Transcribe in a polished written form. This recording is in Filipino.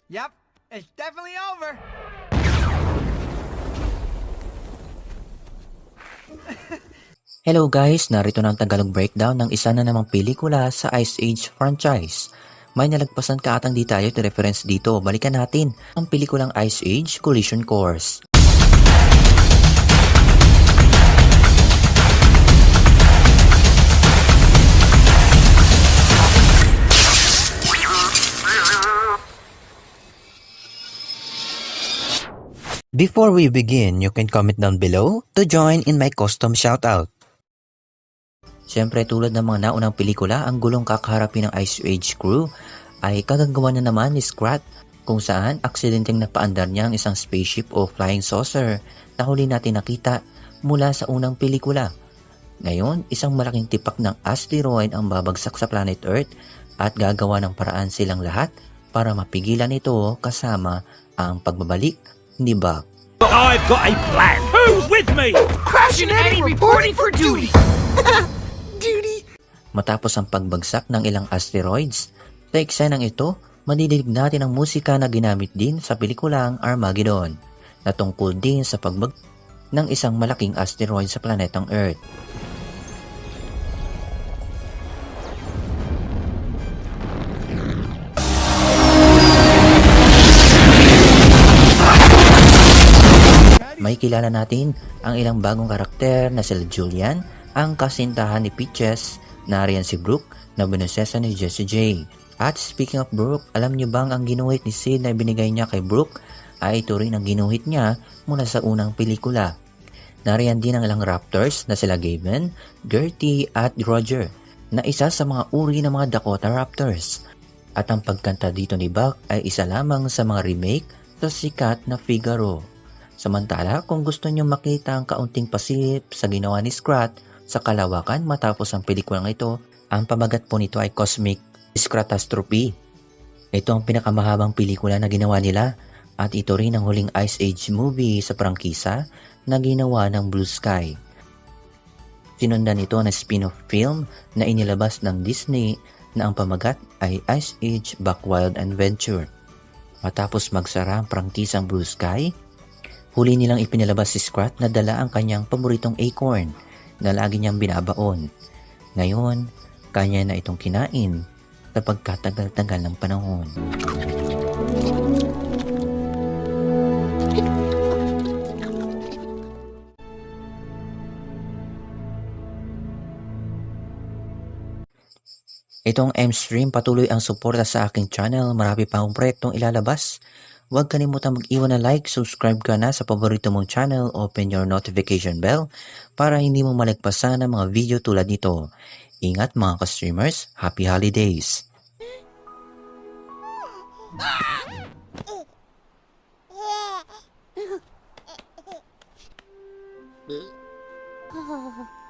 Yep, it's definitely over. Hello guys, narito na ang Tagalog breakdown ng isa na namang pelikula sa Ice Age franchise. May nalagpasan ka atang detalye to reference dito. Balikan natin ang pelikulang Ice Age Collision Course. Before we begin, you can comment down below to join in my custom shoutout. Siyempre tulad ng mga naunang pelikula, ang gulong kakaharapin ng Ice Age crew ay kagagawa na naman ni Scrat kung saan aksidenteng napaandar niya ang isang spaceship o flying saucer na huli natin nakita mula sa unang pelikula. Ngayon, isang malaking tipak ng asteroid ang babagsak sa planet Earth at gagawa ng paraan silang lahat para mapigilan ito kasama ang pagbabalik ni Buck. I've got a plan. Who's with me? Crash and Eddie reporting for duty. Duty. Matapos ang pagbagsak ng ilang asteroids, sa eksenang ito, madidinig natin ang musika na ginamit din sa pelikulang Armageddon, na tungkol din sa pagbag ng isang malaking asteroid sa planetang Earth. May kilala natin ang ilang bagong karakter na sila Julian, ang kasintahan ni Peaches, nariyan si Brooke na binusesa ni Jessie J. At speaking of Brooke, alam niyo bang ang ginuhit ni Sid na binigay niya kay Brooke ay ito rin ang ginuhit niya mula sa unang pelikula. Nariyan din ang ilang Raptors na sila Gaben, Gertie at Roger na isa sa mga uri ng mga Dakota Raptors. At ang pagkanta dito ni Buck ay isa lamang sa mga remake sa sikat na Figaro. Samantala, kung gusto nyo makita ang kaunting pasilip sa ginawa ni Scrat sa kalawakan matapos ang pelikulang ito, ang pamagat po nito ay Cosmic Scratastrophe. Ito ang pinakamahabang pelikula na ginawa nila at ito rin ang huling Ice Age movie sa prangkisa na ginawa ng Blue Sky. Sinundan ito na spin-off film na inilabas ng Disney na ang pamagat ay Ice Age Buck Wild Adventure. Matapos magsara ang prangkisang Blue Sky, huli nilang ipinalabas si Scrat na dala ang kanyang paboritong acorn na lagi niyang binabaon. Ngayon, kanya na itong kinain sa pagkatagal-tagal ng panahon. Itong M-Stream, patuloy ang suporta sa aking channel. Marami pa akong proyektong ilalabas. Huwag kalimutang mag-iwan na like, subscribe ka na sa paborito mong channel, open your notification bell para hindi mo malagpasan ang mga video tulad nito. Ingat mga ka-streamers, happy holidays! Oh.